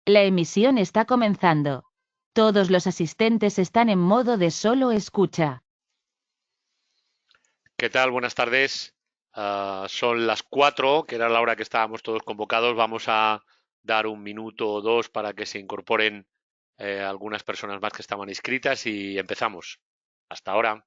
La emisión está comenzando. Todos los asistentes están en modo de solo escucha. ¿Qué tal? Buenas tardes. Son las 4, que era la hora que estábamos todos convocados. Vamos a dar un minuto o dos para que se incorporen algunas personas más que estaban inscritas y empezamos. Hasta ahora.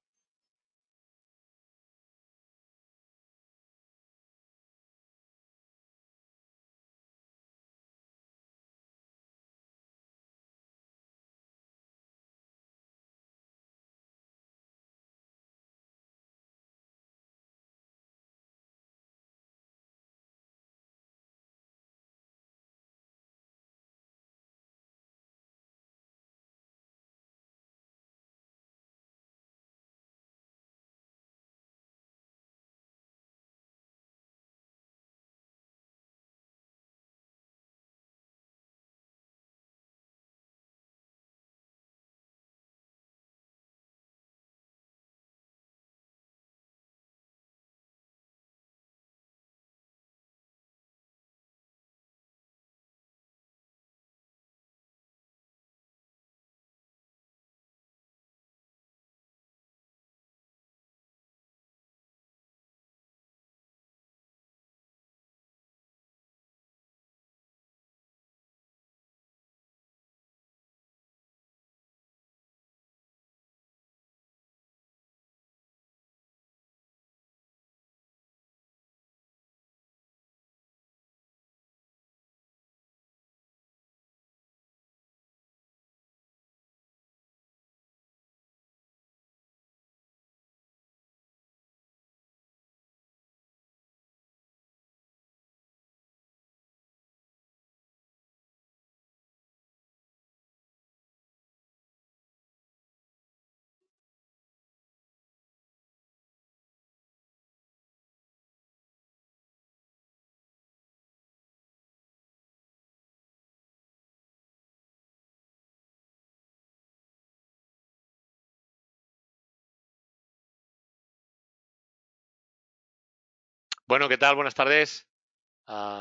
Bueno, ¿qué tal? Buenas tardes.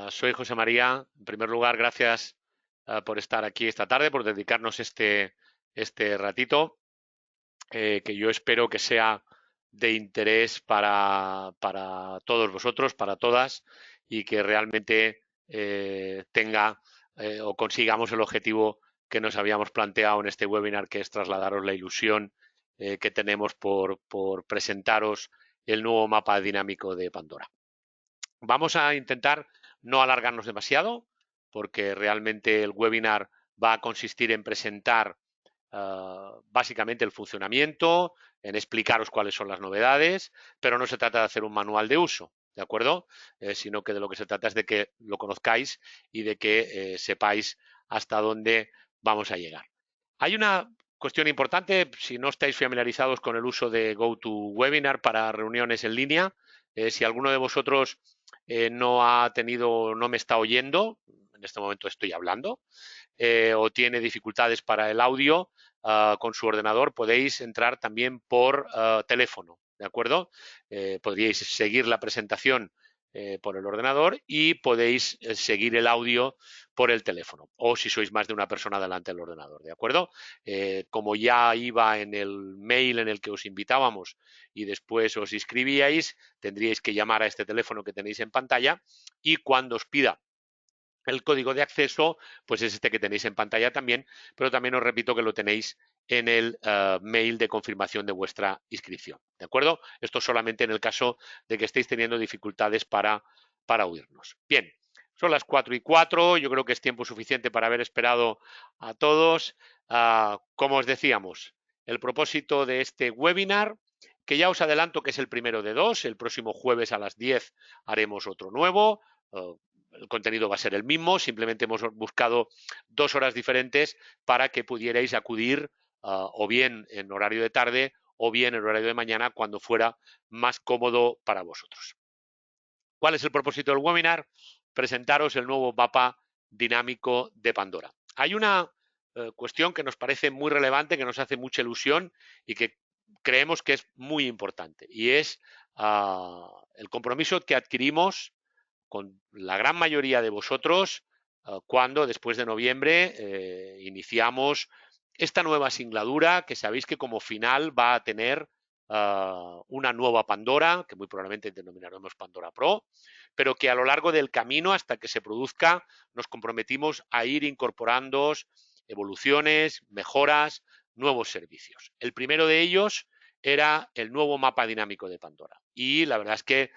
Soy José María. En primer lugar, gracias por estar aquí esta tarde, por dedicarnos este ratito, que yo espero que sea de interés para todos vosotros, para todas, y que realmente tenga o consigamos el objetivo que nos habíamos planteado en este webinar, que es trasladaros la ilusión que tenemos por presentaros el nuevo mapa dinámico de Pandora. Vamos a intentar no alargarnos demasiado, porque realmente el webinar va a consistir en presentar básicamente el funcionamiento, en explicaros cuáles son las novedades, pero no se trata de hacer un manual de uso, ¿de acuerdo? Sino que de lo que se trata es de que lo conozcáis y de que sepáis hasta dónde vamos a llegar. Hay una cuestión importante, si no estáis familiarizados con el uso de GoToWebinar para reuniones en línea, si alguno de vosotros no ha tenido, no me está oyendo, en este momento estoy hablando, o tiene dificultades para el audio con su ordenador, podéis entrar también por teléfono, ¿de acuerdo? Podríais seguir la presentación por el ordenador y podéis seguir el audio por el teléfono, o si sois más de una persona delante del ordenador, ¿de acuerdo? Como ya iba en el mail en el que os invitábamos y después os inscribíais, tendríais que llamar a este teléfono que tenéis en pantalla, y cuando os pida el código de acceso, pues es este que tenéis en pantalla también, pero también os repito que lo tenéis en el mail de confirmación de vuestra inscripción. ¿De acuerdo? Esto solamente en el caso de que estéis teniendo dificultades para oírnos. Bien, son las 4:04, yo creo que es tiempo suficiente para haber esperado a todos. Como os decíamos, el propósito de este webinar, que ya os adelanto que es el primero de dos, el próximo jueves a las 10 haremos otro nuevo. El contenido va a ser el mismo, simplemente hemos buscado 2 horas diferentes para que pudierais acudir o bien en horario de tarde o bien en horario de mañana, cuando fuera más cómodo para vosotros. ¿Cuál es el propósito del webinar? Presentaros el nuevo mapa dinámico de Pandora. Hay una cuestión que nos parece muy relevante, que nos hace mucha ilusión y que creemos que es muy importante, y es el compromiso que adquirimos con la gran mayoría de vosotros cuando después de noviembre iniciamos esta nueva singladura que sabéis que como final va a tener una nueva Pandora, que muy probablemente denominaremos Pandora Pro, pero que a lo largo del camino hasta que se produzca nos comprometimos a ir incorporando evoluciones, mejoras, nuevos servicios. El primero de ellos era el nuevo mapa dinámico de Pandora y la verdad es que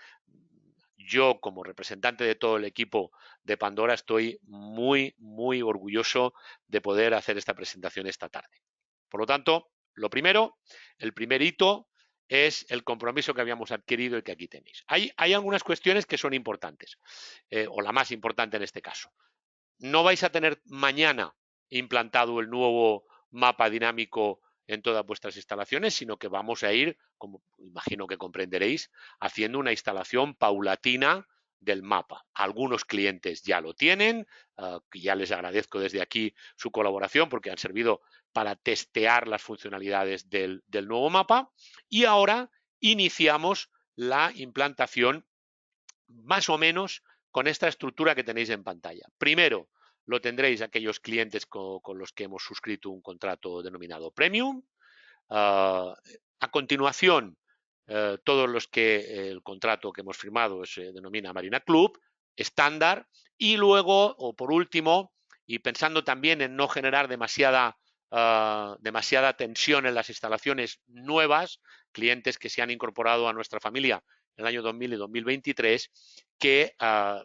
yo, como representante de todo el equipo de Pandora, estoy muy, muy orgulloso de poder hacer esta presentación esta tarde. Por lo tanto, lo primero, el primer hito es el compromiso que habíamos adquirido y que aquí tenéis. Hay algunas cuestiones que son importantes, o la más importante en este caso. No vais a tener mañana implantado el nuevo mapa dinámico en todas vuestras instalaciones, sino que vamos a ir, como imagino que comprenderéis, haciendo una instalación paulatina del mapa. Algunos clientes ya lo tienen, que ya les agradezco desde aquí su colaboración porque han servido para testear las funcionalidades del nuevo mapa y ahora iniciamos la implantación más o menos con esta estructura que tenéis en pantalla. Primero, lo tendréis aquellos clientes con los que hemos suscrito un contrato denominado Premium. A continuación, todos los que el contrato que hemos firmado se denomina Marina Club, estándar, y luego, o por último, y pensando también en no generar demasiada tensión en las instalaciones nuevas, clientes que se han incorporado a nuestra familia en el año 2000 y 2023, que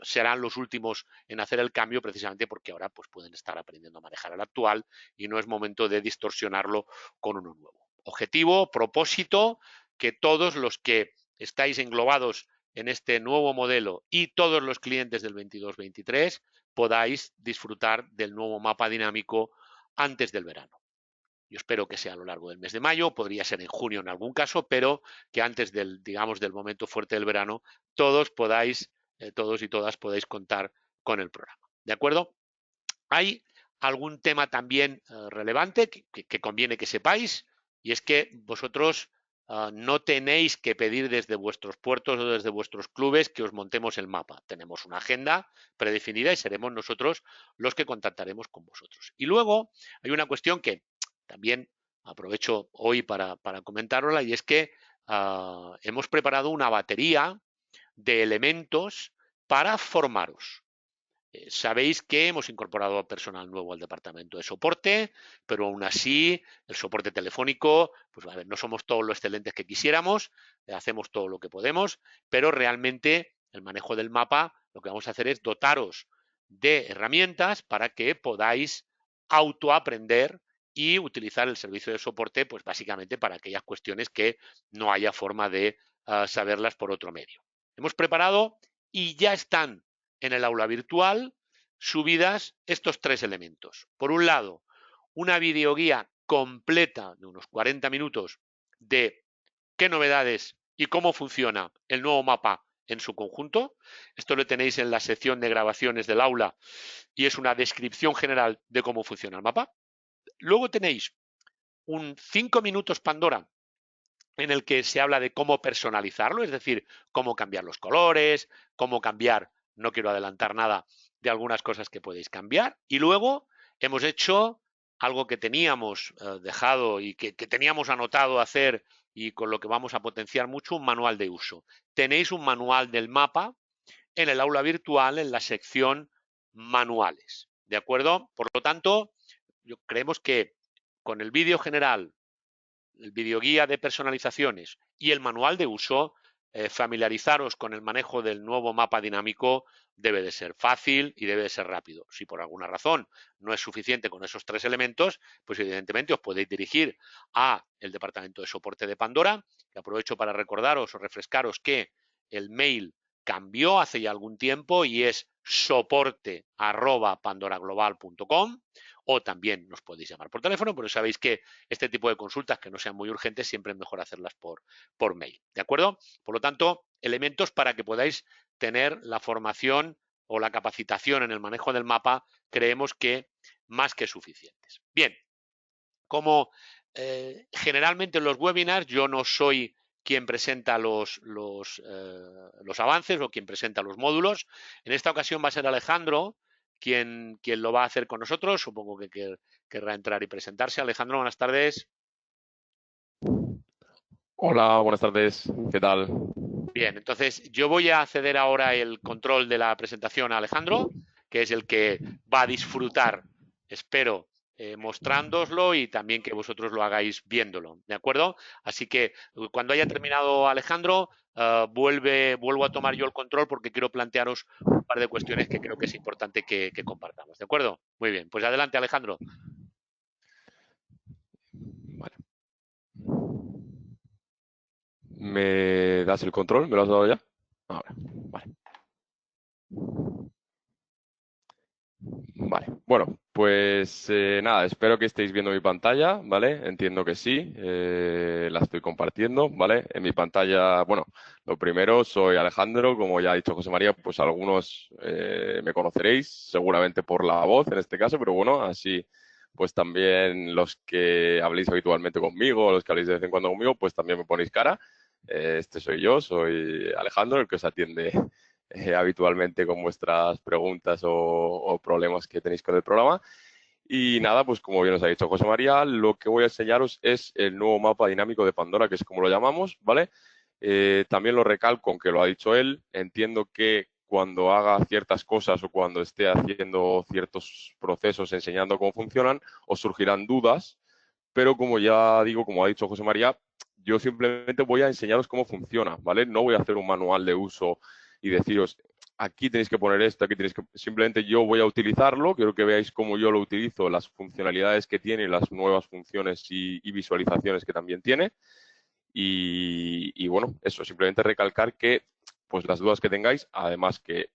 serán los últimos en hacer el cambio precisamente porque ahora pues, pueden estar aprendiendo a manejar el actual y no es momento de distorsionarlo con uno nuevo. Objetivo, propósito, que todos los que estáis englobados en este nuevo modelo y todos los clientes del 22-23 podáis disfrutar del nuevo mapa dinámico antes del verano. Yo espero que sea a lo largo del mes de mayo, podría ser en junio en algún caso, pero que antes del, digamos, del momento fuerte del verano, todos y todas podáis contar con el programa. ¿De acuerdo? Hay algún tema también relevante que conviene que sepáis, y es que vosotros no tenéis que pedir desde vuestros puertos o desde vuestros clubes que os montemos el mapa. Tenemos una agenda predefinida y seremos nosotros los que contactaremos con vosotros. Y luego hay una cuestión que también aprovecho hoy para comentarosla, y es que hemos preparado una batería de elementos para formaros. Sabéis que hemos incorporado personal nuevo al departamento de soporte, pero aún así el soporte telefónico, pues a ver, no somos todos los excelentes que quisiéramos, hacemos todo lo que podemos, pero realmente el manejo del mapa lo que vamos a hacer es dotaros de herramientas para que podáis autoaprender y utilizar el servicio de soporte, pues básicamente para aquellas cuestiones que no haya forma de saberlas por otro medio. Hemos preparado y ya están en el aula virtual subidas estos tres elementos. Por un lado, una videoguía completa de unos 40 minutos de qué novedades y cómo funciona el nuevo mapa en su conjunto. Esto lo tenéis en la sección de grabaciones del aula y es una descripción general de cómo funciona el mapa. Luego tenéis un 5 minutos Pandora en el que se habla de cómo personalizarlo, es decir, cómo cambiar los colores, cómo cambiar, no quiero adelantar nada, de algunas cosas que podéis cambiar. Y luego hemos hecho algo que teníamos dejado y que teníamos anotado hacer y con lo que vamos a potenciar mucho, un manual de uso. Tenéis un manual del mapa en el aula virtual en la sección manuales, ¿de acuerdo? Por lo tanto, creemos que con el vídeo general, el videoguía de personalizaciones y el manual de uso, familiarizaros con el manejo del nuevo mapa dinámico debe de ser fácil y debe de ser rápido. Si por alguna razón no es suficiente con esos tres elementos, pues evidentemente os podéis dirigir a el departamento de soporte de Pandora, que aprovecho para recordaros o refrescaros que el mail cambió hace ya algún tiempo y es soporte@pandoraglobal.com, o también nos podéis llamar por teléfono, pero sabéis que este tipo de consultas que no sean muy urgentes siempre es mejor hacerlas por mail, ¿de acuerdo? Por lo tanto, elementos para que podáis tener la formación o la capacitación en el manejo del mapa, creemos que más que suficientes. Bien, como generalmente en los webinars yo no soy quien presenta los avances o quien presenta los módulos, en esta ocasión va a ser Alejandro quién lo va a hacer con nosotros. Supongo que querrá entrar y presentarse. Alejandro, buenas tardes. Hola, buenas tardes. ¿Qué tal? Bien, entonces yo voy a ceder ahora el control de la presentación a Alejandro, que es el que va a disfrutar, espero, mostrándoslo y también que vosotros lo hagáis viéndolo, ¿de acuerdo? Así que cuando haya terminado Alejandro, vuelvo a tomar yo el control porque quiero plantearos un par de cuestiones que creo que es importante que compartamos, ¿de acuerdo? Muy bien, pues adelante, Alejandro. Vale. ¿Me das el control? ¿Me lo has dado ya? Ahora, vale. Vale, bueno, pues nada, espero que estéis viendo mi pantalla, ¿vale? Entiendo que sí, la estoy compartiendo, ¿vale? En mi pantalla, bueno, lo primero, soy Alejandro, como ya ha dicho José María, pues algunos me conoceréis, seguramente por la voz en este caso, pero bueno, así pues también los que habléis habitualmente conmigo, los que habléis de vez en cuando conmigo, pues también me ponéis cara. Este soy yo, soy Alejandro, el que os atiende habitualmente con vuestras preguntas o problemas que tenéis con el programa. Y nada, pues como bien os ha dicho José María, lo que voy a enseñaros es el nuevo mapa dinámico de Pandora, que es como lo llamamos, ¿vale? También lo recalco, aunque lo ha dicho él, entiendo que cuando haga ciertas cosas o cuando esté haciendo ciertos procesos enseñando cómo funcionan, os surgirán dudas, pero como ya digo, como ha dicho José María, yo simplemente voy a enseñaros cómo funciona, ¿vale? No voy a hacer un manual de uso y deciros, aquí tenéis que poner esto, aquí tenéis que... Simplemente yo voy a utilizarlo, quiero que veáis cómo yo lo utilizo, las funcionalidades que tiene, las nuevas funciones y visualizaciones que también tiene. Y bueno, eso, simplemente recalcar que pues las dudas que tengáis, además que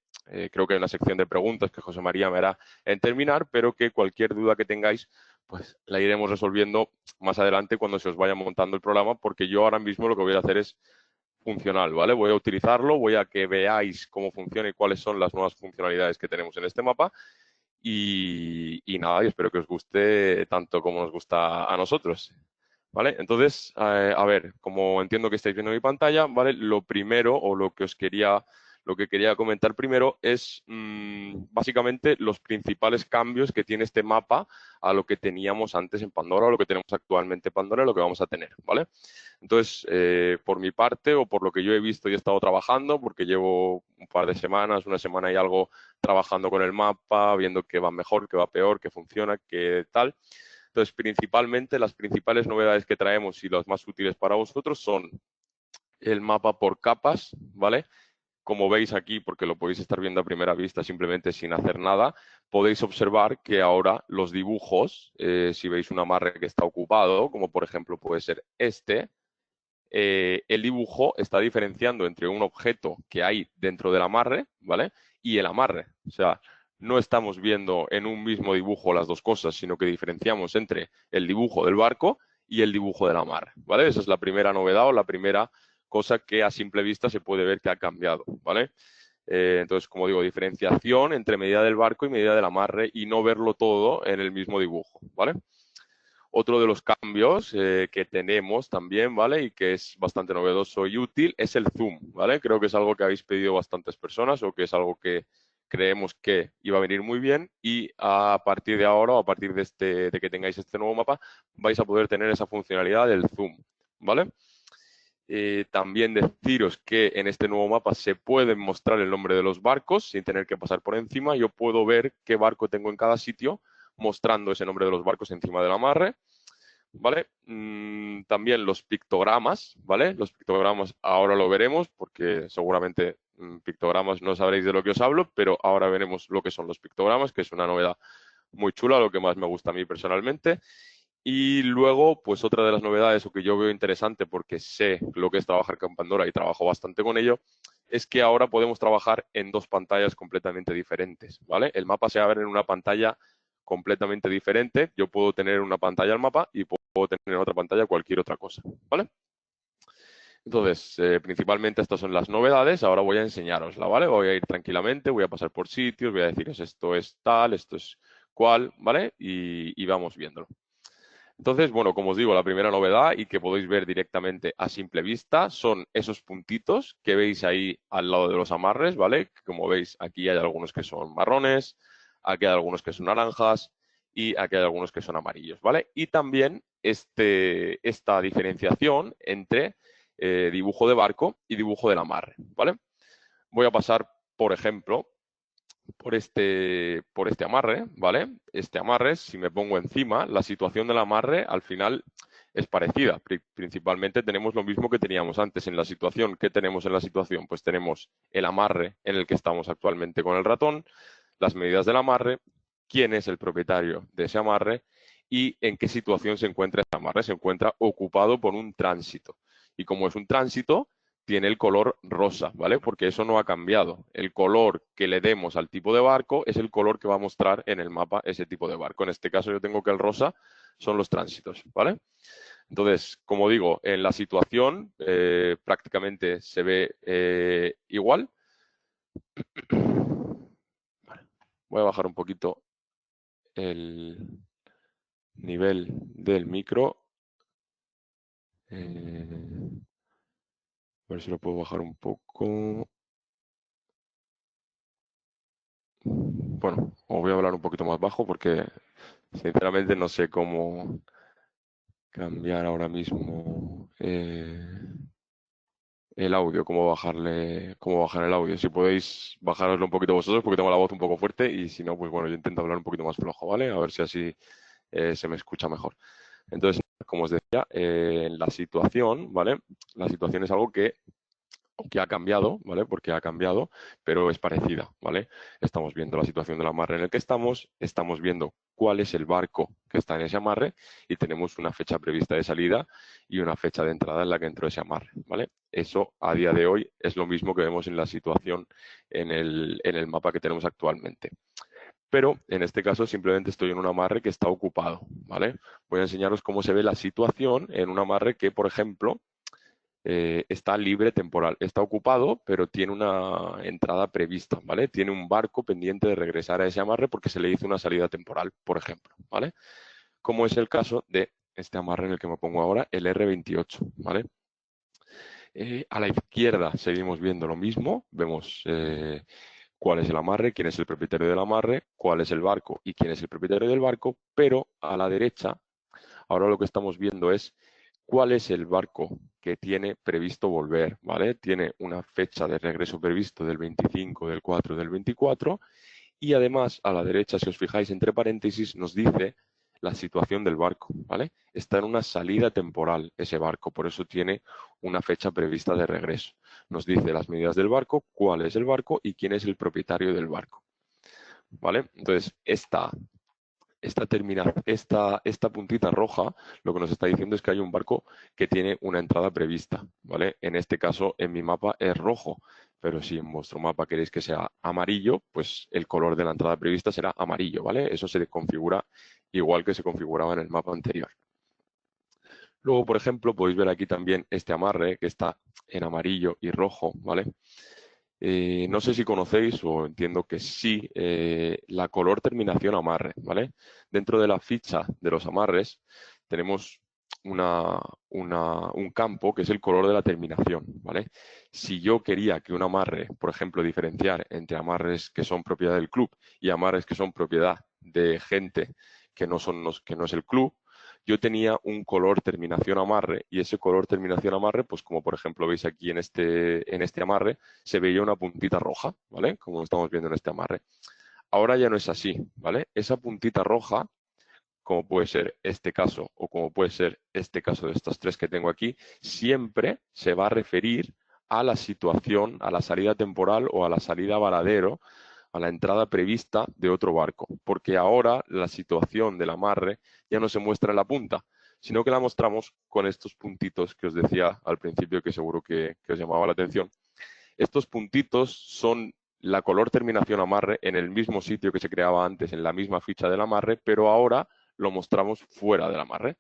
creo que hay una sección de preguntas que José María me hará en terminar, pero que cualquier duda que tengáis, pues la iremos resolviendo más adelante cuando se os vaya montando el programa, porque yo ahora mismo lo que voy a hacer es funcional, ¿vale? Voy a utilizarlo, voy a que veáis cómo funciona y cuáles son las nuevas funcionalidades que tenemos en este mapa y nada, y espero que os guste tanto como nos gusta a nosotros. ¿Vale? Entonces, a ver, como entiendo que estáis viendo mi pantalla, ¿vale? Lo primero o lo que quería comentar primero es básicamente los principales cambios que tiene este mapa a lo que teníamos antes en Pandora, o lo que tenemos actualmente en Pandora y lo que vamos a tener, ¿vale? Entonces, por mi parte o por lo que yo he visto y he estado trabajando, porque llevo un par de semanas, una semana y algo trabajando con el mapa, viendo qué va mejor, qué va peor, qué funciona, qué tal. Entonces, principalmente, las principales novedades que traemos y las más útiles para vosotros son el mapa por capas, ¿vale? Como veis aquí, porque lo podéis estar viendo a primera vista simplemente sin hacer nada, podéis observar que ahora los dibujos, si veis un amarre que está ocupado, como por ejemplo puede ser este, el dibujo está diferenciando entre un objeto que hay dentro del amarre, ¿vale? Y el amarre. O sea, no estamos viendo en un mismo dibujo las dos cosas, sino que diferenciamos entre el dibujo del barco y el dibujo del amarre, ¿vale? Esa es la primera novedad o la primera cosa que a simple vista se puede ver que ha cambiado, ¿vale? Entonces, como digo, diferenciación entre medida del barco y medida del amarre y no verlo todo en el mismo dibujo, ¿vale? Otro de los cambios que tenemos también, ¿vale? Y que es bastante novedoso y útil es el zoom, ¿vale? Creo que es algo que habéis pedido bastantes personas o que es algo que creemos que iba a venir muy bien y a partir de ahora o a partir de que tengáis este nuevo mapa vais a poder tener esa funcionalidad del zoom, ¿vale? También deciros que en este nuevo mapa se pueden mostrar el nombre de los barcos sin tener que pasar por encima. Yo puedo ver qué barco tengo en cada sitio mostrando ese nombre de los barcos encima del amarre, ¿vale? También los pictogramas, ¿vale? Los pictogramas ahora lo veremos porque seguramente pictogramas no sabréis de lo que os hablo, pero ahora veremos lo que son los pictogramas, que es una novedad muy chula, lo que más me gusta a mí personalmente. Y luego, pues otra de las novedades o que yo veo interesante porque sé lo que es trabajar con Pandora y trabajo bastante con ello, es que ahora podemos trabajar en dos pantallas completamente diferentes, ¿vale? El mapa se abre en una pantalla completamente diferente. Yo puedo tener una pantalla el mapa y puedo tener en otra pantalla cualquier otra cosa, ¿vale? Entonces, principalmente estas son las novedades. Ahora voy a enseñarosla, ¿vale? Voy a ir tranquilamente, voy a pasar por sitios, voy a deciros esto es tal, esto es cual, ¿vale? Y vamos viéndolo. Entonces, bueno, como os digo, la primera novedad y que podéis ver directamente a simple vista son esos puntitos que veis ahí al lado de los amarres, ¿vale? Como veis, aquí hay algunos que son marrones, aquí hay algunos que son naranjas y aquí hay algunos que son amarillos, ¿vale? Y también esta diferenciación entre dibujo de barco y dibujo del amarre, ¿vale? Voy a pasar, por ejemplo, por este amarre, ¿vale? Este amarre, si me pongo encima, la situación del amarre al final es parecida. Principalmente tenemos lo mismo que teníamos antes en la situación. ¿Qué tenemos en la situación? Pues tenemos el amarre en el que estamos actualmente con el ratón, las medidas del amarre, quién es el propietario de ese amarre y en qué situación se encuentra ese amarre. Se encuentra ocupado por un tránsito. Y como es un tránsito, tiene el color rosa, ¿vale? Porque eso no ha cambiado. El color que le demos al tipo de barco es el color que va a mostrar en el mapa ese tipo de barco. En este caso yo tengo que el rosa son los tránsitos, ¿vale? Entonces, como digo, en la situación prácticamente se ve igual. Vale. Voy a bajar un poquito el nivel del micro. A ver si lo puedo bajar un poco. Bueno, os voy a hablar un poquito más bajo porque sinceramente no sé cómo cambiar ahora mismo el audio, cómo bajar el audio. Si podéis bajároslo un poquito vosotros porque tengo la voz un poco fuerte y si no, pues bueno, yo intento hablar un poquito más flojo, ¿vale? A ver si así se me escucha mejor. Entonces, como os decía, en la situación, ¿vale? La situación es algo que ha cambiado, ¿vale? Porque ha cambiado, pero es parecida, ¿vale? Estamos viendo la situación del amarre en el que estamos viendo cuál es el barco que está en ese amarre y tenemos una fecha prevista de salida y una fecha de entrada en la que entró ese amarre, ¿vale? Eso a día de hoy es lo mismo que vemos en la situación en el mapa que tenemos actualmente. Pero en este caso simplemente estoy en un amarre que está ocupado, ¿vale? Voy a enseñaros cómo se ve la situación en un amarre que, por ejemplo, está libre temporal. Está ocupado, pero tiene una entrada prevista, ¿vale? Tiene un barco pendiente de regresar a ese amarre porque se le hizo una salida temporal, por ejemplo, ¿vale? Como es el caso de este amarre en el que me pongo ahora, el R28, ¿vale? A la izquierda seguimos viendo lo mismo, vemos cuál es el amarre, quién es el propietario del amarre, cuál es el barco y quién es el propietario del barco, pero a la derecha, ahora lo que estamos viendo es cuál es el barco que tiene previsto volver, ¿vale? Tiene una fecha de regreso previsto del 25, del 4, del 24 y además a la derecha, si os fijáis entre paréntesis, nos dice la situación del barco, ¿vale? Está en una salida temporal ese barco, por eso tiene una fecha prevista de regreso. Nos dice las medidas del barco, cuál es el barco y quién es el propietario del barco, ¿vale? Entonces, esta puntita roja lo que nos está diciendo es que hay un barco que tiene una entrada prevista, ¿vale? En este caso, en mi mapa es rojo, pero si en vuestro mapa queréis que sea amarillo, pues el color de la entrada prevista será amarillo, ¿vale? Eso se configura igual que se configuraba en el mapa anterior. Luego, por ejemplo, podéis ver aquí también este amarre que está en amarillo y rojo, ¿vale? No sé si conocéis o entiendo que sí, la color terminación amarre, ¿vale? Dentro de la ficha de los amarres tenemos un campo que es el color de la terminación, ¿vale? Si yo quería que un amarre, por ejemplo, diferenciar entre amarres que son propiedad del club y amarres que son propiedad de gente que no es el club, yo tenía un color terminación amarre y ese color terminación amarre, pues como por ejemplo veis aquí en este amarre, se veía una puntita roja, ¿vale? Como estamos viendo en este amarre. Ahora ya no es así, ¿vale? Esa puntita roja, como puede ser este caso o como puede ser este caso de estos tres que tengo aquí, siempre se va a referir a la situación, a la salida temporal o a la salida varadero, a la entrada prevista de otro barco, porque ahora la situación del amarre ya no se muestra en la punta, sino que la mostramos con estos puntitos que os decía al principio, que seguro que os llamaba la atención. Estos puntitos son la color terminación amarre en el mismo sitio que se creaba antes, en la misma ficha del amarre, pero ahora lo mostramos fuera del amarre.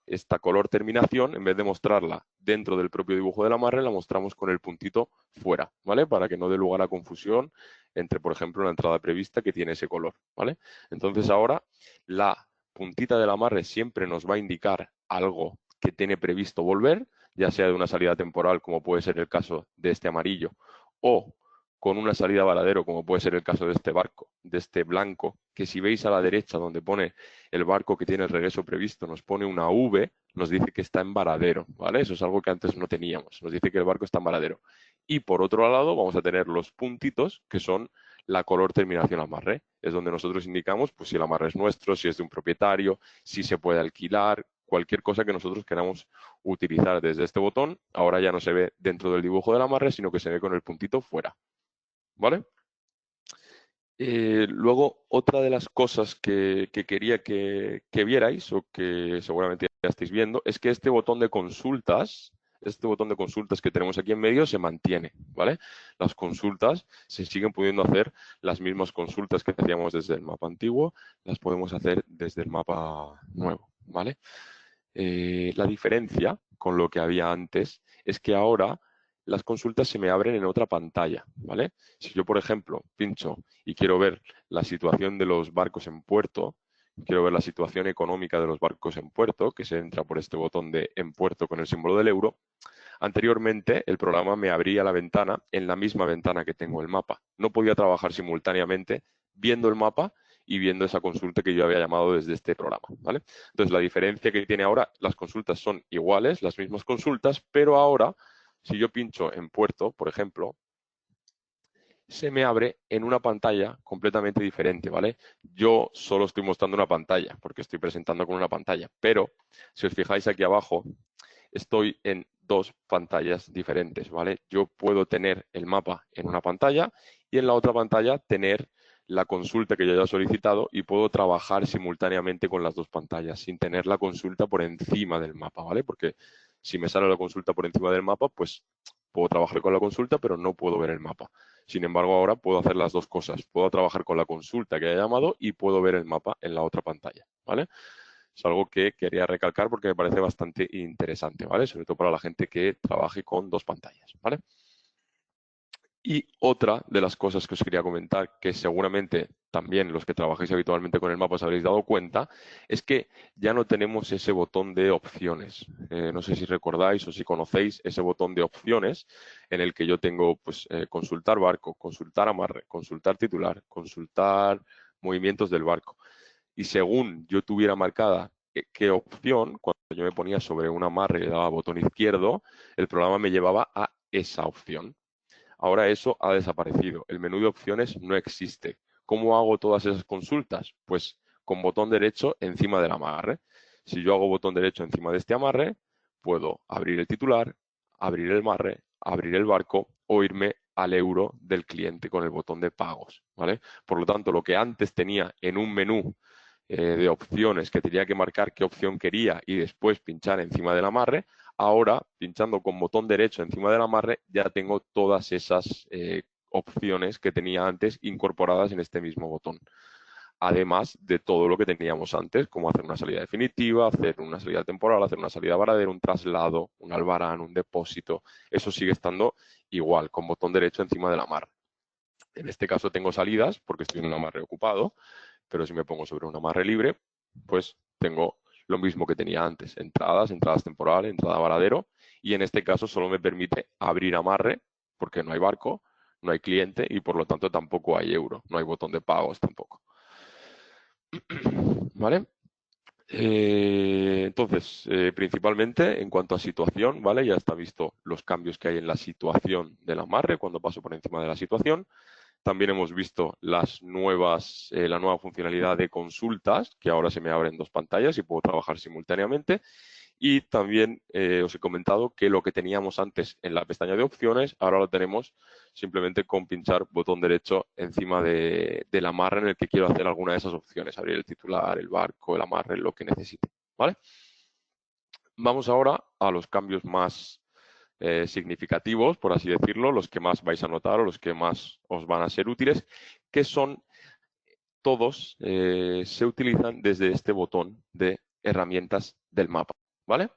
Esta color terminación, en vez de mostrarla dentro del propio dibujo del amarre, la mostramos con el puntito fuera, ¿vale? Para que no dé lugar a confusión entre, por ejemplo, la entrada prevista que tiene ese color, ¿vale? Entonces ahora la puntita del amarre siempre nos va a indicar algo que tiene previsto volver, ya sea de una salida temporal, como puede ser el caso de este amarillo, o con una salida a varadero, como puede ser el caso de este barco, de este blanco, que si veis a la derecha donde pone el barco que tiene el regreso previsto, nos pone una V, nos dice que está en varadero, ¿vale? Eso es algo que antes no teníamos, nos dice que el barco está en varadero. Y por otro lado vamos a tener los puntitos, que son la color terminación amarre. Es donde nosotros indicamos pues, si el amarre es nuestro, si es de un propietario, si se puede alquilar, cualquier cosa que nosotros queramos utilizar desde este botón. Ahora ya no se ve dentro del dibujo del amarre, sino que se ve con el puntito fuera. ¿Vale? Luego, otra de las cosas que quería que vierais, o que seguramente ya estáis viendo, es que este botón de consultas que tenemos aquí en medio se mantiene, ¿vale? Las consultas se siguen pudiendo hacer, las mismas consultas que hacíamos desde el mapa antiguo, las podemos hacer desde el mapa nuevo, ¿vale? La diferencia con lo que había antes es que ahora las consultas se me abren en otra pantalla, ¿vale? Si yo, por ejemplo, pincho y quiero ver la situación de los barcos en puerto, quiero ver la situación económica de los barcos en puerto, que se entra por este botón de en puerto con el símbolo del euro, anteriormente el programa me abría la ventana en la misma ventana que tengo el mapa. No podía trabajar simultáneamente viendo el mapa y viendo esa consulta que yo había llamado desde este programa, ¿vale? Entonces, la diferencia que tiene ahora, las consultas son iguales, las mismas consultas, pero ahora, si yo pincho en puerto, por ejemplo, se me abre en una pantalla completamente diferente, ¿vale? Yo solo estoy mostrando una pantalla, porque estoy presentando con una pantalla, pero si os fijáis aquí abajo, estoy en dos pantallas diferentes, ¿vale? Yo puedo tener el mapa en una pantalla y en la otra pantalla tener la consulta que yo haya solicitado y puedo trabajar simultáneamente con las dos pantallas sin tener la consulta por encima del mapa, ¿vale? Porque si me sale la consulta por encima del mapa, pues puedo trabajar con la consulta, pero no puedo ver el mapa. Sin embargo, ahora puedo hacer las dos cosas. Puedo trabajar con la consulta que haya llamado y puedo ver el mapa en la otra pantalla, ¿vale? Es algo que quería recalcar porque me parece bastante interesante, ¿vale? Sobre todo para la gente que trabaje con dos pantallas, ¿vale? Y otra de las cosas que os quería comentar, que seguramente también los que trabajáis habitualmente con el mapa os habréis dado cuenta, es que ya no tenemos ese botón de opciones. No sé si recordáis o si conocéis ese botón de opciones en el que yo tengo pues, consultar barco, consultar amarre, consultar titular, consultar movimientos del barco. Y según yo tuviera marcada qué opción, cuando yo me ponía sobre un amarre y le daba botón izquierdo, el programa me llevaba a esa opción. Ahora eso ha desaparecido. El menú de opciones no existe. ¿Cómo hago todas esas consultas? Pues con botón derecho encima del amarre. Si yo hago botón derecho encima de este amarre, puedo abrir el titular, abrir el amarre, abrir el barco o irme al euro del cliente con el botón de pagos, ¿vale? Por lo tanto, lo que antes tenía en un menú de opciones que tenía que marcar qué opción quería y después pinchar encima del amarre, ahora pinchando con botón derecho encima del amarre ya tengo todas esas opciones que tenía antes incorporadas en este mismo botón. Además de todo lo que teníamos antes, como hacer una salida definitiva, hacer una salida temporal, hacer una salida varadero, un traslado, un albarán, un depósito, eso sigue estando igual, con botón derecho encima del amarre. En este caso tengo salidas porque estoy en un amarre ocupado, pero si me pongo sobre un amarre libre, pues tengo lo mismo que tenía antes, entradas temporales, entrada varadero, y en este caso solo me permite abrir amarre porque no hay barco, no hay cliente y por lo tanto tampoco hay euro, no hay botón de pagos tampoco. ¿Vale? Entonces, principalmente en cuanto a situación, ¿vale? Ya está visto los cambios que hay en la situación del amarre cuando paso por encima de la situación. También hemos visto la nueva funcionalidad de consultas, que ahora se me abren dos pantallas y puedo trabajar simultáneamente. Y también os he comentado que lo que teníamos antes en la pestaña de opciones, ahora lo tenemos simplemente con pinchar botón derecho encima del amarre en el que quiero hacer alguna de esas opciones, abrir el titular, el barco, el amarre, lo que necesite, ¿vale? Vamos ahora a los cambios más significativos, por así decirlo, los que más vais a notar o los que más os van a ser útiles, que son todos, se utilizan desde este botón de herramientas del mapa, ¿vale?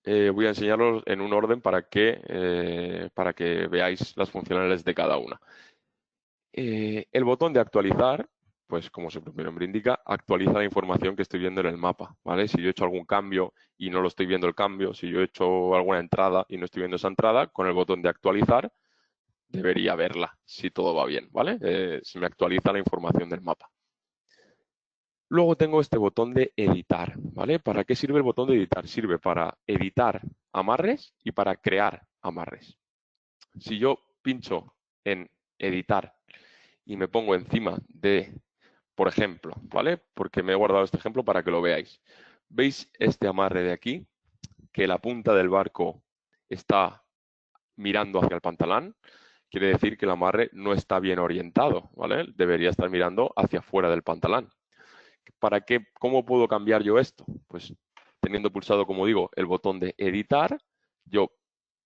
Voy a enseñarlos en un orden para que veáis las funcionalidades de cada una. El botón de actualizar, pues como su propio nombre indica, actualiza la información que estoy viendo en el mapa, ¿vale? Si yo he hecho algún cambio y no lo estoy viendo el cambio, si yo he hecho alguna entrada y no estoy viendo esa entrada, con el botón de actualizar debería verla si todo va bien, ¿vale? Se me actualiza la información del mapa. Luego tengo este botón de editar, ¿vale? ¿Para qué sirve el botón de editar? Sirve para editar amarres y para crear amarres. Si yo pincho en editar y me pongo encima de, por ejemplo, ¿vale? Porque me he guardado este ejemplo para que lo veáis. ¿Veis este amarre de aquí? Que la punta del barco está mirando hacia el pantalón. Quiere decir que el amarre no está bien orientado, ¿vale? Debería estar mirando hacia afuera del pantalón. ¿Para qué? ¿Cómo puedo cambiar yo esto? Pues teniendo pulsado, como digo, el botón de editar, yo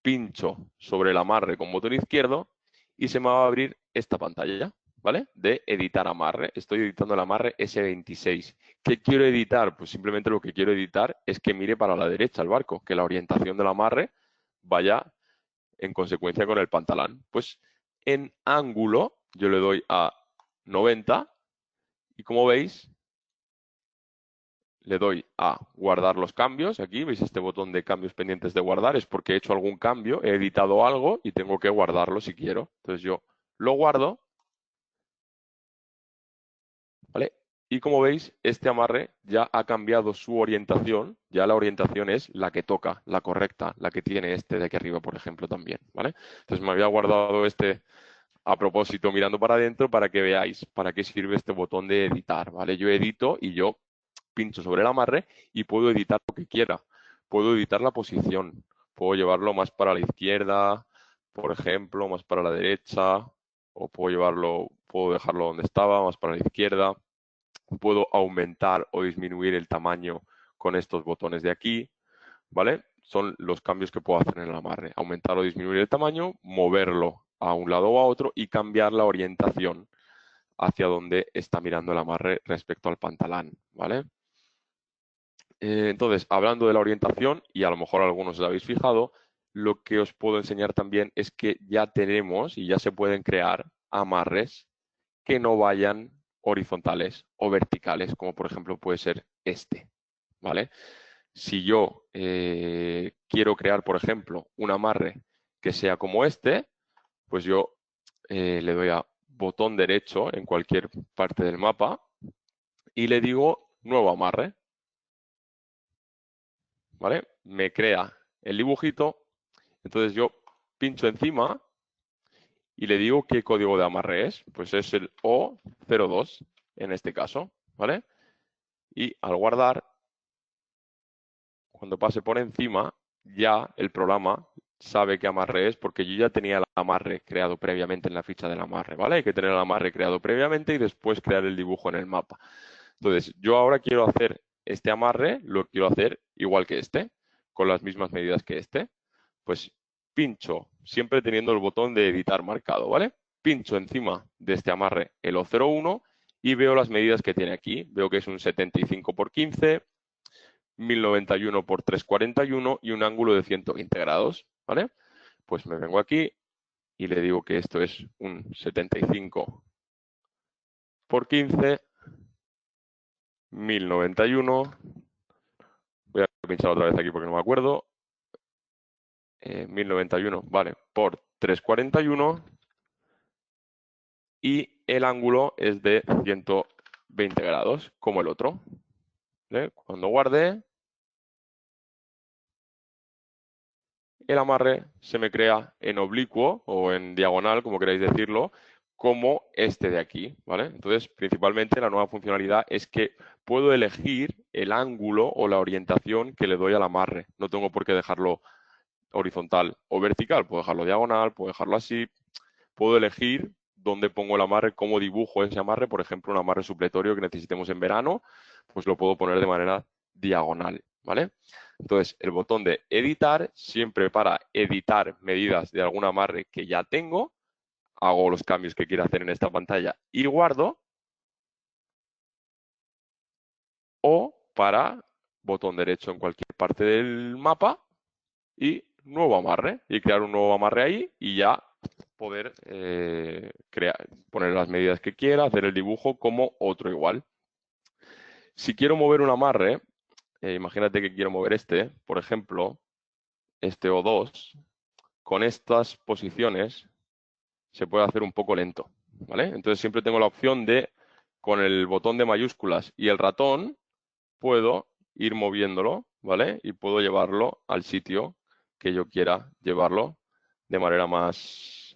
pincho sobre el amarre con botón izquierdo y se me va a abrir esta pantalla, ¿vale? De editar amarre. Estoy editando el amarre S26. ¿Qué quiero editar? Pues simplemente lo que quiero editar es que mire para la derecha el barco, que la orientación del amarre vaya en consecuencia con el pantalón. Pues en ángulo yo le doy a 90 y como veis le doy a guardar los cambios. Aquí veis este botón de cambios pendientes de guardar. Es porque he hecho algún cambio, he editado algo y tengo que guardarlo si quiero. Entonces yo lo guardo, ¿vale? Y como veis, este amarre ya ha cambiado su orientación. Ya la orientación es la que toca, la correcta, la que tiene este de aquí arriba, por ejemplo, también, ¿vale? Entonces me había guardado este a propósito mirando para adentro para que veáis para qué sirve este botón de editar, ¿vale? Yo edito y yo pincho sobre el amarre y puedo editar lo que quiera. Puedo editar la posición, puedo llevarlo más para la izquierda, por ejemplo, más para la derecha, o puedo dejarlo donde estaba, más para la izquierda. Puedo aumentar o disminuir el tamaño con estos botones de aquí, ¿vale? Son los cambios que puedo hacer en el amarre. Aumentar o disminuir el tamaño, moverlo a un lado o a otro y cambiar la orientación hacia donde está mirando el amarre respecto al pantalón, ¿vale? Entonces, hablando de la orientación, y a lo mejor algunos os habéis fijado, lo que os puedo enseñar también es que ya tenemos y ya se pueden crear amarres que no vayan horizontales o verticales, como por ejemplo puede ser este, ¿vale? Si yo quiero crear, por ejemplo, un amarre que sea como este, pues yo le doy a botón derecho en cualquier parte del mapa y le digo nuevo amarre, ¿vale? Me crea el dibujito, entonces yo pincho encima y le digo qué código de amarre es, pues es el O02 en este caso, ¿vale? Y al guardar, cuando pase por encima, ya el programa sabe qué amarre es porque yo ya tenía el amarre creado previamente en la ficha del amarre, ¿vale? Hay que tener el amarre creado previamente y después crear el dibujo en el mapa. Entonces, yo ahora quiero hacer este amarre, lo quiero hacer igual que este, con las mismas medidas que este. Pues pincho, siempre teniendo el botón de editar marcado, ¿vale? Pincho encima de este amarre el O01 y veo las medidas que tiene aquí. Veo que es un 75 por 15, 1091 por 341 y un ángulo de 120 grados, ¿vale? Pues me vengo aquí y le digo que esto es un 75 por 15, 1091. Voy a pinchar otra vez aquí porque no me acuerdo. 1091, vale, por 341 y el ángulo es de 120 grados, como el otro. ¿Vale? Cuando guarde, el amarre se me crea en oblicuo o en diagonal, como queráis decirlo, como este de aquí, ¿vale? Entonces, principalmente la nueva funcionalidad es que puedo elegir el ángulo o la orientación que le doy al amarre. No tengo por qué dejarlo horizontal o vertical, puedo dejarlo diagonal, puedo dejarlo así, puedo elegir dónde pongo el amarre, cómo dibujo ese amarre, por ejemplo, un amarre supletorio que necesitemos en verano, pues lo puedo poner de manera diagonal, ¿vale? Entonces, el botón de editar, siempre para editar medidas de algún amarre que ya tengo, hago los cambios que quiero hacer en esta pantalla y guardo, o para botón derecho en cualquier parte del mapa y nuevo amarre, y crear un nuevo amarre ahí y ya poder poner las medidas que quiera, hacer el dibujo como otro igual. Si quiero mover un amarre, imagínate que quiero mover este, por ejemplo, este O2, con estas posiciones se puede hacer un poco lento, ¿vale? Entonces siempre tengo la opción de, con el botón de mayúsculas y el ratón, puedo ir moviéndolo, ¿vale? Y puedo llevarlo al sitio que yo quiera llevarlo de manera más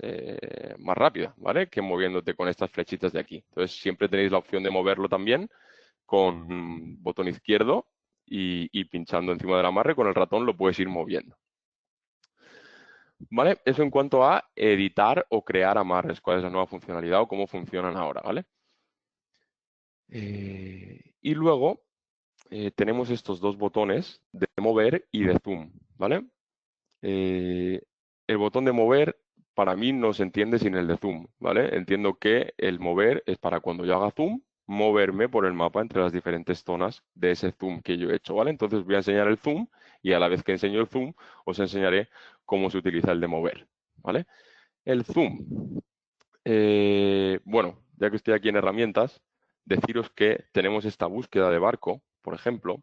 rápida, ¿vale? Que moviéndote con estas flechitas de aquí. Entonces siempre tenéis la opción de moverlo también con botón izquierdo y pinchando encima del amarre con el ratón lo puedes ir moviendo. ¿Vale? Eso en cuanto a editar o crear amarres, cuál es la nueva funcionalidad o cómo funcionan ahora, ¿vale? Y luego tenemos estos dos botones de mover y de zoom, ¿vale? El botón de mover para mí no se entiende sin el de zoom, ¿vale? Entiendo que el mover es para cuando yo haga zoom, moverme por el mapa entre las diferentes zonas de ese zoom que yo he hecho, ¿vale? Entonces voy a enseñar el zoom y a la vez que enseño el zoom os enseñaré cómo se utiliza el de mover, ¿vale? El zoom. Bueno, ya que estoy aquí en herramientas, deciros que tenemos esta búsqueda de barco, por ejemplo.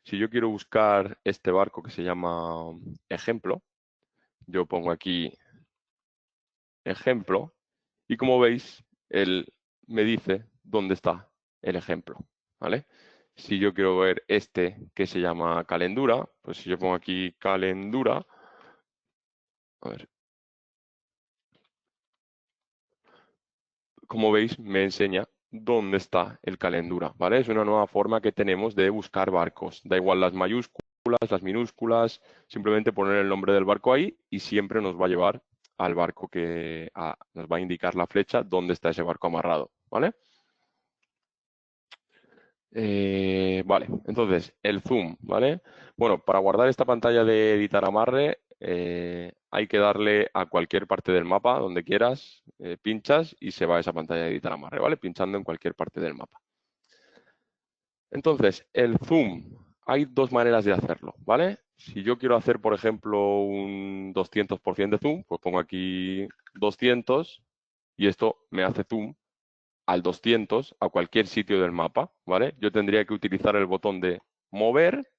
Si yo quiero buscar este barco que se llama ejemplo, yo pongo aquí ejemplo y como veis, él me dice dónde está el ejemplo, ¿vale? Si yo quiero ver este que se llama calendura, pues si yo pongo aquí calendura, a ver, como veis, me enseña dónde está el calendura, ¿vale? Es una nueva forma que tenemos de buscar barcos. Da igual las mayúsculas, las minúsculas, simplemente poner el nombre del barco ahí y siempre nos va a llevar al barco nos va a indicar la flecha dónde está ese barco amarrado, ¿vale? Vale, entonces el zoom, ¿vale? Bueno, para guardar esta pantalla de editar amarre hay que darle a cualquier parte del mapa donde quieras, pinchas y se va a esa pantalla de editar amarre, ¿vale? Pinchando en cualquier parte del mapa. Entonces, el zoom, hay dos maneras de hacerlo, ¿vale? Si yo quiero hacer, por ejemplo, un 200% de zoom, pues pongo aquí 200 y esto me hace zoom al 200 a cualquier sitio del mapa, ¿vale? Yo tendría que utilizar el botón de mover,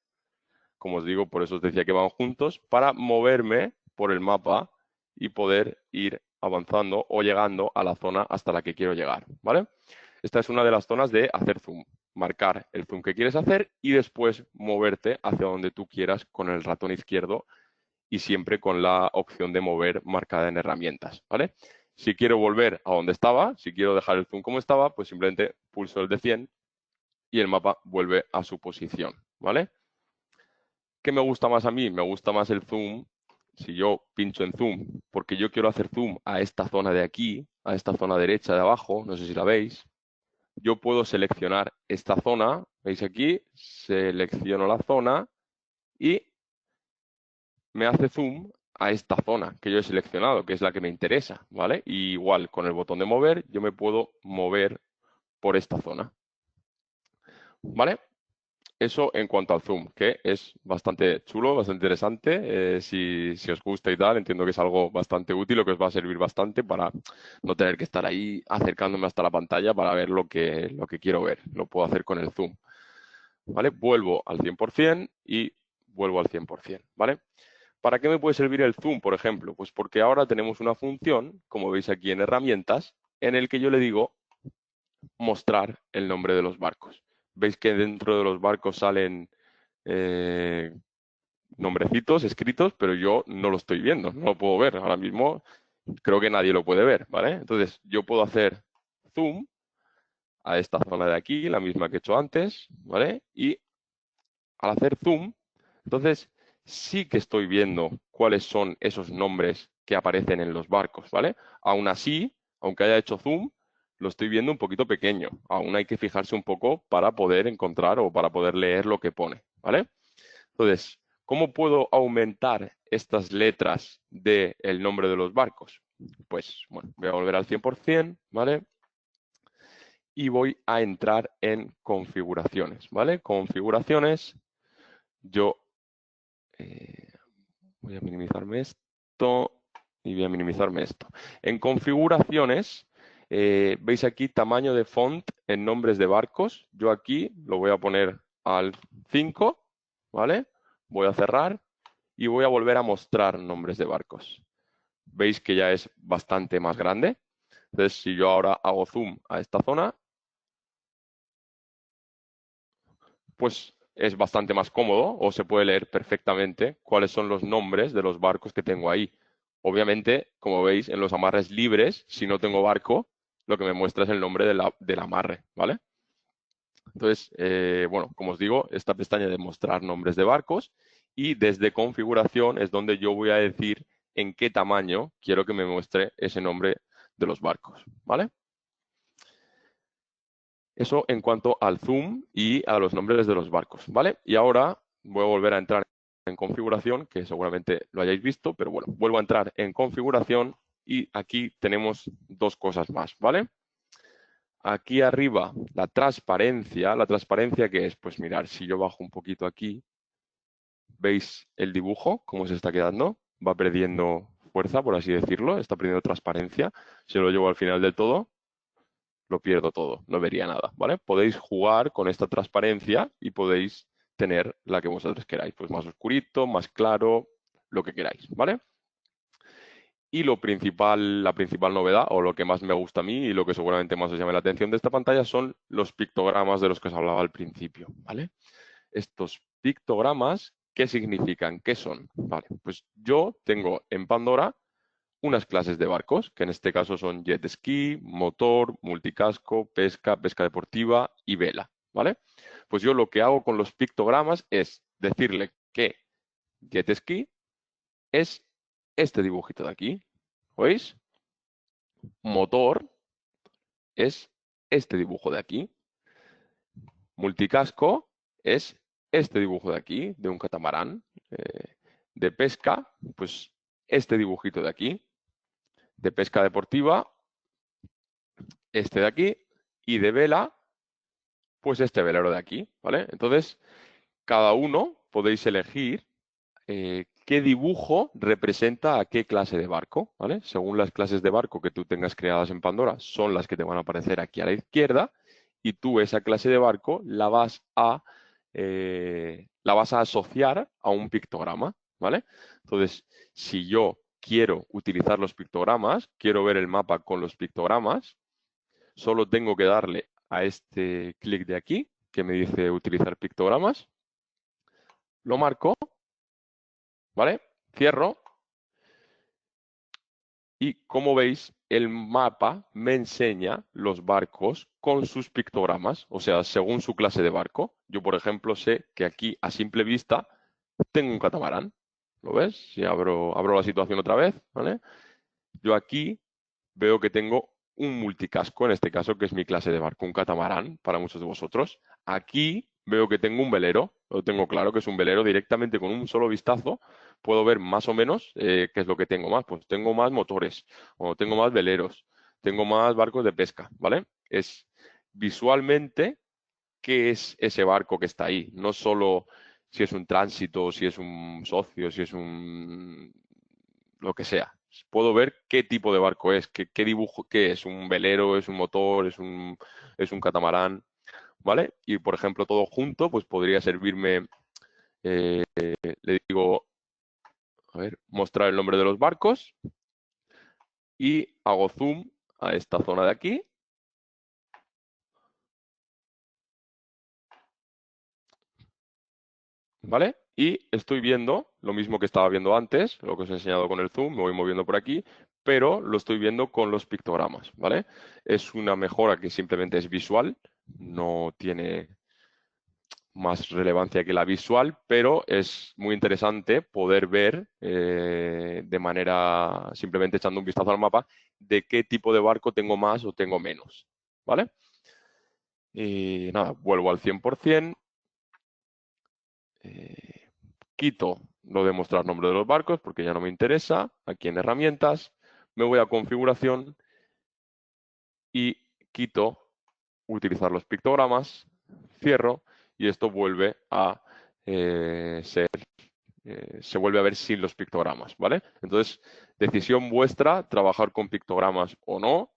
como os digo, por eso os decía que van juntos, para moverme por el mapa y poder ir avanzando o llegando a la zona hasta la que quiero llegar, ¿vale? Esta es una de las zonas de hacer zoom, marcar el zoom que quieres hacer y después moverte hacia donde tú quieras con el ratón izquierdo y siempre con la opción de mover marcada en herramientas, ¿vale? Si quiero volver a donde estaba, si quiero dejar el zoom como estaba, pues simplemente pulso el de 100 y el mapa vuelve a su posición, ¿vale? ¿Qué me gusta más a mí? Me gusta más el zoom. Si yo pincho en zoom, porque yo quiero hacer zoom a esta zona de aquí, a esta zona derecha de abajo, no sé si la veis, yo puedo seleccionar esta zona, ¿veis aquí? Selecciono la zona y me hace zoom a esta zona que yo he seleccionado, que es la que me interesa, ¿vale? Y igual, con el botón de mover, yo me puedo mover por esta zona, ¿vale? Eso en cuanto al zoom, que es bastante chulo, bastante interesante. Si os gusta y tal, entiendo que es algo bastante útil o que os va a servir bastante para no tener que estar ahí acercándome hasta la pantalla para ver lo que quiero ver. Lo puedo hacer con el zoom, ¿vale? Vuelvo al 100% y vuelvo al 100%, ¿vale? ¿Para qué me puede servir el zoom, por ejemplo? Pues porque ahora tenemos una función, como veis aquí en herramientas, en el que yo le digo mostrar el nombre de los barcos. Veis que dentro de los barcos salen nombrecitos escritos, pero yo no lo estoy viendo, no lo puedo ver. Ahora mismo creo que nadie lo puede ver, ¿vale? Entonces yo puedo hacer zoom a esta zona de aquí, la misma que he hecho antes, ¿vale? Y al hacer zoom, entonces sí que estoy viendo cuáles son esos nombres que aparecen en los barcos, ¿vale? Aún así, aunque haya hecho zoom, lo estoy viendo un poquito pequeño. Aún hay que fijarse un poco para poder encontrar o para poder leer lo que pone, ¿vale? Entonces, ¿cómo puedo aumentar estas letras del nombre de los barcos? Pues, bueno, voy a volver al 100%, ¿vale? Y voy a entrar en configuraciones, ¿vale? Configuraciones, yo voy a minimizarme esto y voy a minimizarme esto. En configuraciones, veis aquí tamaño de font en nombres de barcos. Yo aquí lo voy a poner al 5, ¿vale? Voy a cerrar y voy a volver a mostrar nombres de barcos. veis que ya es bastante más grande. Entonces, si yo ahora hago zoom a esta zona, pues es bastante más cómodo o se puede leer perfectamente cuáles son los nombres de los barcos que tengo ahí. Obviamente, como veis, en los amarres libres, si no tengo barco, lo que me muestra es el nombre del amarre, ¿vale? Entonces, bueno, como os digo, esta pestaña de mostrar nombres de barcos y desde configuración es donde yo voy a decir en qué tamaño quiero que me muestre ese nombre de los barcos, ¿vale? Eso en cuanto al zoom y a los nombres de los barcos, ¿vale? Y ahora voy a volver a entrar en configuración, que seguramente lo hayáis visto, pero bueno, vuelvo a entrar en configuración y aquí tenemos dos cosas más, ¿vale? Aquí arriba, la transparencia ¿qué es? Pues mirar, si yo bajo un poquito aquí, ¿veis el dibujo? ¿Cómo se está quedando? Va perdiendo fuerza, por así decirlo, está perdiendo transparencia. Si lo llevo al final del todo, lo pierdo todo, no vería nada, ¿vale? Podéis jugar con esta transparencia y podéis tener la que vosotros queráis, pues más oscurito, más claro, lo que queráis, ¿vale? Y la principal novedad, o lo que más me gusta a mí y lo que seguramente más os llame la atención de esta pantalla son los pictogramas de los que os hablaba al principio, ¿vale? Estos pictogramas, ¿qué significan? ¿Qué son? Vale, pues yo tengo en Pandora unas clases de barcos, que en este caso son jet ski, motor, multicasco, pesca, pesca deportiva y vela, ¿vale? Pues yo lo que hago con los pictogramas es decirle que jet ski es este dibujito de aquí, ¿veis? Motor es este dibujo de aquí. Multicasco es este dibujo de aquí, de un catamarán. De pesca, pues este dibujito de aquí. De pesca deportiva, este de aquí. Y de vela, pues este velero de aquí, ¿vale? Entonces, cada uno podéis elegir qué dibujo representa a qué clase de barco, ¿vale? Según las clases de barco que tú tengas creadas en Pandora, son las que te van a aparecer aquí a la izquierda, y tú esa clase de barco la vas a asociar a un pictograma, ¿vale? Entonces, si yo quiero utilizar los pictogramas, quiero ver el mapa con los pictogramas, solo tengo que darle a este clic de aquí, que me dice utilizar pictogramas, lo marco, ¿vale? Cierro y como veis, el mapa me enseña los barcos con sus pictogramas, o sea, según su clase de barco. Yo, por ejemplo, sé que aquí a simple vista tengo un catamarán. ¿Lo ves? Si abro la situación otra vez, ¿vale? Yo aquí veo que tengo un multicasco, en este caso, que es mi clase de barco, un catamarán para muchos de vosotros. Aquí veo que tengo un velero, lo tengo claro que es un velero, directamente con un solo vistazo puedo ver más o menos qué es lo que tengo más. Pues tengo más motores, o tengo más veleros, tengo más barcos de pesca, ¿vale? Es visualmente qué es ese barco que está ahí, no solo si es un tránsito, si es un socio, si es un lo que sea. Puedo ver qué tipo de barco es, qué dibujo, qué es, un velero, es un motor, es un catamarán, ¿vale? Y por ejemplo, todo junto, pues podría servirme, le digo, a ver, mostrar el nombre de los barcos y hago zoom a esta zona de aquí. ¿Vale? Y estoy viendo lo mismo que estaba viendo antes, lo que os he enseñado con el zoom, me voy moviendo por aquí, pero lo estoy viendo con los pictogramas, ¿vale? Es una mejora que simplemente es visual, no tiene más relevancia que la visual, pero es muy interesante poder ver de manera, simplemente echando un vistazo al mapa, de qué tipo de barco tengo más o tengo menos, ¿vale? Y nada, vuelvo al 100%. Quito lo de mostrar nombre de los barcos porque ya no me interesa. Aquí en herramientas, me voy a configuración y quito utilizar los pictogramas, cierro y esto vuelve a se vuelve a ver sin los pictogramas, ¿vale? Entonces, decisión vuestra, trabajar con pictogramas o no.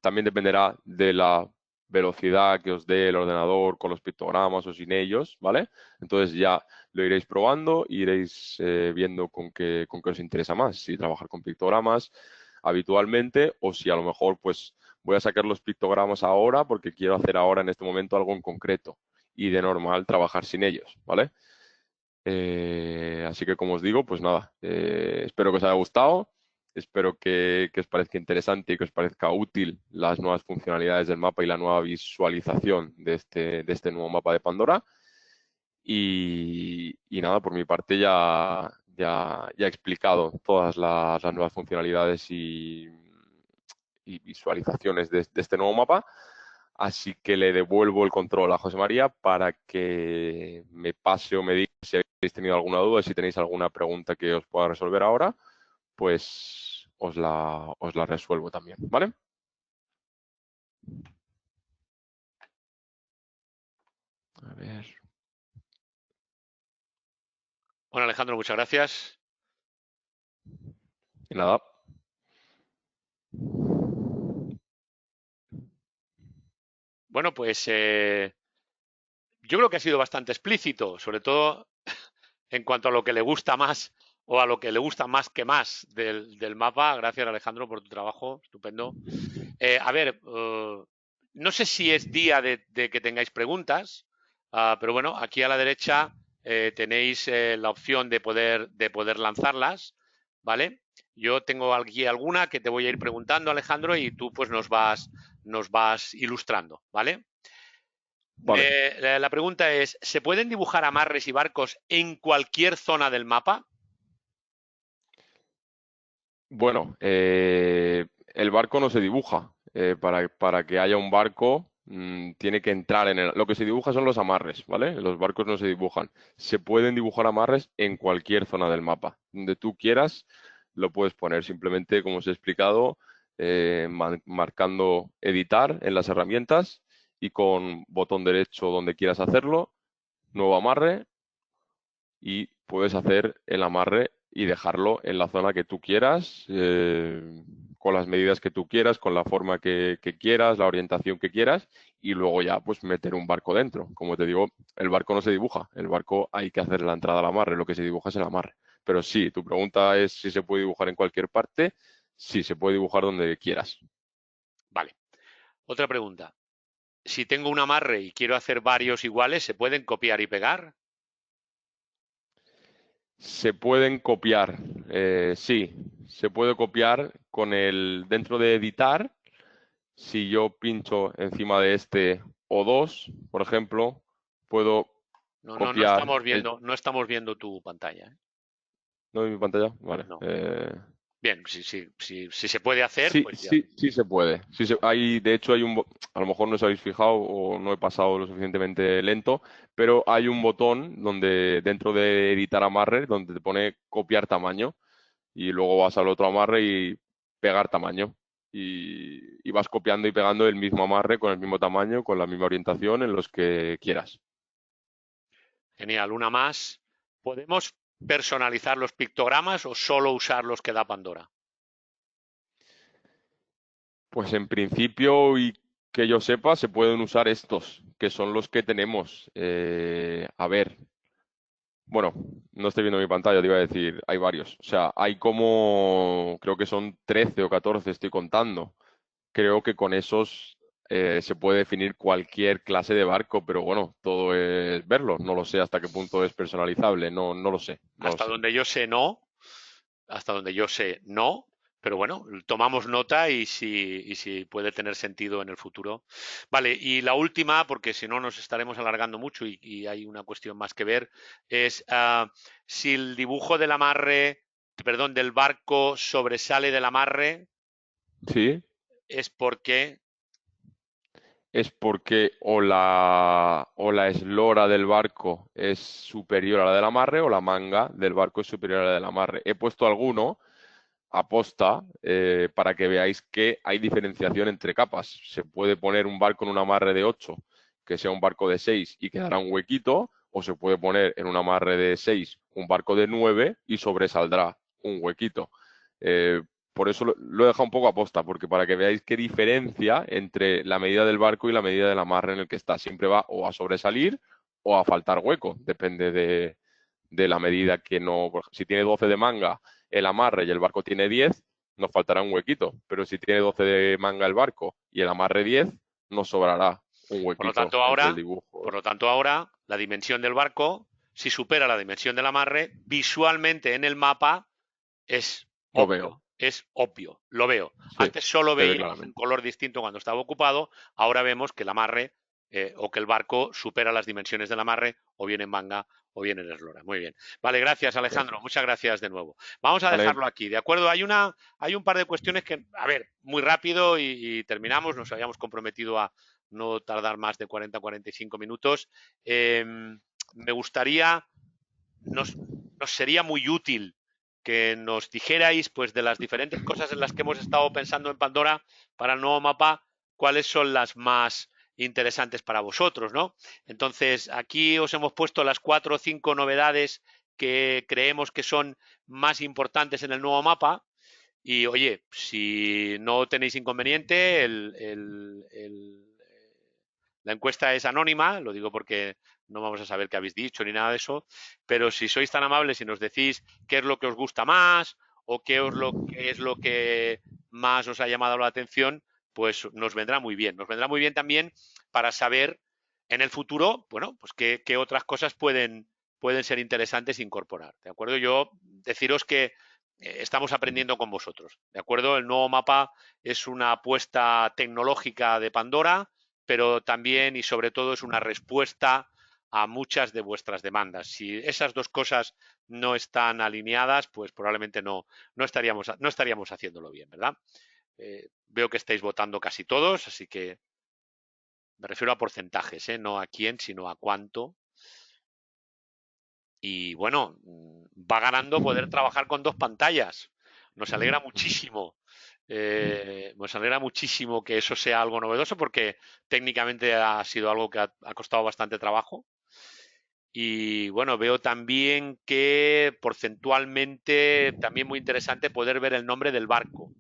También dependerá de la velocidad que os dé el ordenador con los pictogramas o sin ellos, ¿vale? Entonces ya lo iréis probando, iréis viendo con qué os interesa más, si trabajar con pictogramas habitualmente o si a lo mejor pues voy a sacar los pictogramas ahora porque quiero hacer ahora en este momento algo en concreto y de normal trabajar sin ellos, ¿vale? Así que como os digo, pues nada, espero que os haya gustado, espero que os parezca interesante y que os parezca útil las nuevas funcionalidades del mapa y la nueva visualización de este nuevo mapa de Pandora. Y nada, por mi parte ya he explicado todas las nuevas funcionalidades y visualizaciones de este nuevo mapa. Así que le devuelvo el control a José María para que me pase o me diga si habéis tenido alguna duda, si tenéis alguna pregunta que os pueda resolver ahora, pues os la resuelvo también, ¿vale? A ver. Bueno, Alejandro, muchas gracias. Y nada. Bueno, pues yo creo que ha sido bastante explícito, sobre todo en cuanto a lo que le gusta más o a lo que le gusta más del mapa. Gracias, Alejandro, por tu trabajo, estupendo. A ver, no sé si es día de que tengáis preguntas, pero bueno, aquí a la derecha tenéis la opción de poder lanzarlas, ¿vale? Yo tengo aquí alguna que te voy a ir preguntando, Alejandro, y tú pues nos vas ilustrando, ¿vale? Vale. La pregunta es, ¿se pueden dibujar amarres y barcos en cualquier zona del mapa? Bueno, el barco no se dibuja. Para que haya un barco, tiene que entrar en el... Lo que se dibuja son los amarres, ¿vale? Los barcos no se dibujan. Se pueden dibujar amarres en cualquier zona del mapa. Donde tú quieras, lo puedes poner. Simplemente, como os he explicado, marcando editar en las herramientas y con botón derecho donde quieras hacerlo, nuevo amarre y puedes hacer el amarre y dejarlo en la zona que tú quieras, con las medidas que tú quieras, con la forma que quieras, la orientación que quieras, y luego ya pues meter un barco dentro. Como te digo, el barco no se dibuja, el barco hay que hacer la entrada al amarre, lo que se dibuja es el amarre. Pero sí, tu pregunta es si se puede dibujar en cualquier parte, sí, se puede dibujar donde quieras. Vale. Otra pregunta. Si tengo un amarre y quiero hacer varios iguales, ¿se pueden copiar y pegar? Se pueden copiar, sí, se puede copiar con dentro de editar. Si yo pincho encima de este o dos, por ejemplo, puedo No copiar no estamos viendo tu pantalla, ¿eh? ¿No en mi pantalla? Vale. No. Bien, si se puede hacer, Sí, pues ya. sí, sí se puede. De hecho, a lo mejor no os habéis fijado o no he pasado lo suficientemente lento, pero hay un botón donde dentro de editar amarre, donde te pone copiar tamaño y luego vas al otro amarre y pegar tamaño. Y vas copiando y pegando el mismo amarre con el mismo tamaño, con la misma orientación en los que quieras. Genial, una más. ¿Podemos personalizar los pictogramas o solo usar los que da Pandora? Pues en principio, y que yo sepa, se pueden usar estos, que son los que tenemos. A ver, bueno, no estoy viendo mi pantalla, te iba a decir, hay varios. O sea, hay como, creo que son 13 o 14, estoy contando. Creo que con esos se puede definir cualquier clase de barco, pero bueno, todo es verlo. No lo sé hasta qué punto es personalizable, no lo sé, no lo Hasta sé. donde yo sé, no. Hasta donde yo sé, no. Pero bueno, tomamos nota y si puede tener sentido en el futuro. Vale, y la última, porque si no nos estaremos alargando mucho y hay una cuestión más que ver, es si el dibujo del amarre, perdón, del barco sobresale del amarre, Sí, es porque... es porque o la eslora del barco es superior a la del amarre o la manga del barco es superior a la del amarre. He puesto alguno aposta para que veáis que hay diferenciación entre capas. Se puede poner un barco en un amarre de 8 que sea un barco de 6 y quedará un huequito, o se puede poner en un amarre de 6 un barco de 9 y sobresaldrá un huequito. Por eso lo he dejado un poco a posta, porque para que veáis qué diferencia entre la medida del barco y la medida del amarre en el que está. Siempre va o a sobresalir o a faltar hueco, depende de la medida que no. Si tiene 12 de manga el amarre y el barco tiene 10, nos faltará un huequito. Pero si tiene 12 de manga el barco y el amarre 10, nos sobrará un Por lo huequito tanto, entre el ahora, dibujo. la dimensión del barco, si supera la dimensión del amarre, visualmente en el mapa es Lo veo, obvio, lo veo. sí, Antes solo se ve veíamos un claramente. color distinto cuando estaba ocupado, ahora vemos que el amarre o que el barco supera las dimensiones del amarre, o bien en manga o bien en eslora. Muy bien. Vale, gracias Eso Alejandro, es. muchas gracias de nuevo. Vamos a Vale, dejarlo aquí, ¿de acuerdo? Hay un par de cuestiones que, a ver, muy rápido y terminamos, nos habíamos comprometido a no tardar más de 40-45 minutos. Me gustaría, nos sería muy útil que nos dijerais, pues, de las diferentes cosas en las que hemos estado pensando en Pandora para el nuevo mapa, cuáles son las más interesantes para vosotros, ¿no? Entonces, aquí os hemos puesto las 4 o 5 novedades que creemos que son más importantes en el nuevo mapa. Y oye, si no tenéis inconveniente, la encuesta es anónima, lo digo porque no vamos a saber qué habéis dicho ni nada de eso, pero si sois tan amables y nos decís qué es lo que os gusta más o qué es lo que más os ha llamado la atención, pues nos vendrá muy bien. Nos vendrá muy bien también para saber en el futuro, bueno, pues qué otras cosas pueden ser interesantes incorporar. ¿De acuerdo? Yo deciros que estamos aprendiendo con vosotros. ¿De acuerdo? El nuevo mapa es una apuesta tecnológica de Pandora, pero también y sobre todo es una respuesta a muchas de vuestras demandas. Si esas dos cosas no están alineadas, pues probablemente no estaríamos haciéndolo bien, ¿verdad? Veo que estáis votando casi todos, así que me refiero a porcentajes, no a quién, sino a cuánto. Y bueno, va ganando poder trabajar con dos pantallas. Nos alegra muchísimo. Nos alegra muchísimo que eso sea algo novedoso porque técnicamente ha sido algo que ha costado bastante trabajo. Y bueno, veo también que porcentualmente también muy interesante poder ver el nombre del barco,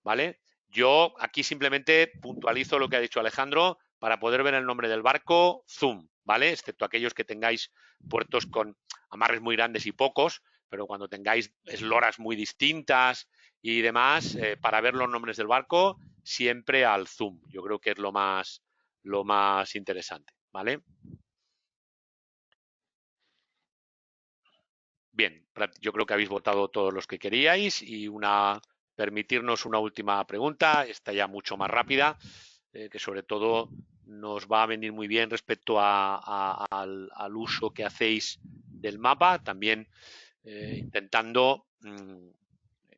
¿vale? Yo aquí simplemente puntualizo lo que ha dicho Alejandro. Para poder ver el nombre del barco, zoom, ¿vale? Excepto aquellos que tengáis puertos con amarres muy grandes y pocos, pero cuando tengáis esloras muy distintas y demás, para ver los nombres del barco, siempre al zoom. Yo creo que es lo más interesante, ¿vale? Bien, yo creo que habéis votado todos los que queríais y permitirnos una última pregunta, esta ya mucho más rápida, que sobre todo nos va a venir muy bien respecto al uso que hacéis del mapa, también intentando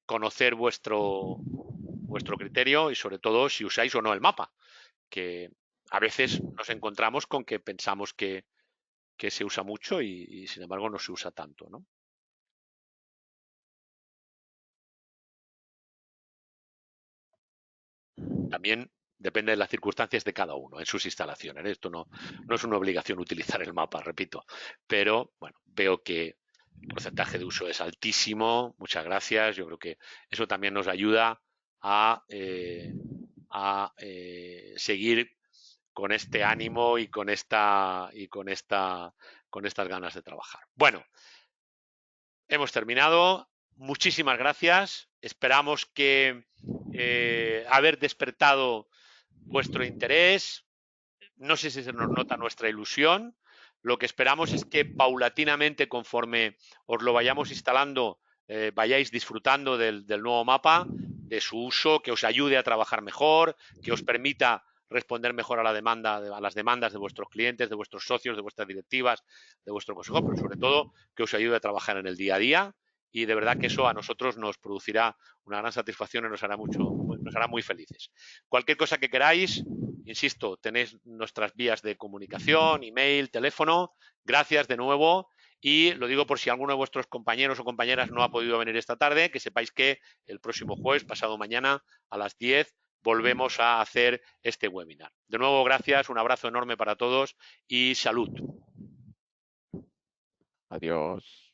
conocer vuestro criterio y sobre todo si usáis o no el mapa, que a veces nos encontramos con que pensamos que se usa mucho y sin embargo no se usa tanto, ¿no? También depende de las circunstancias de cada uno en sus instalaciones. Esto no es una obligación utilizar el mapa, repito. Pero bueno, veo que el porcentaje de uso es altísimo. Muchas gracias. Yo creo que eso también nos ayuda a seguir con este ánimo y con estas ganas de trabajar. Bueno, hemos terminado. Muchísimas gracias. Esperamos que haber despertado vuestro interés. No sé si se nos nota nuestra ilusión. Lo que esperamos es que paulatinamente, conforme os lo vayamos instalando, vayáis disfrutando del nuevo mapa, de su uso, que os ayude a trabajar mejor, que os permita responder mejor a las demandas de vuestros clientes, de vuestros socios, de vuestras directivas, de vuestro consejo, pero sobre todo que os ayude a trabajar en el día a día. Y de verdad que eso a nosotros nos producirá una gran satisfacción y nos hará muy felices. Cualquier cosa que queráis, insisto, tenéis nuestras vías de comunicación, email, teléfono. Gracias de nuevo. Y lo digo por si alguno de vuestros compañeros o compañeras no ha podido venir esta tarde, que sepáis que el próximo jueves, pasado mañana, a las 10, volvemos a hacer este webinar. De nuevo, gracias, un abrazo enorme para todos y salud. Adiós.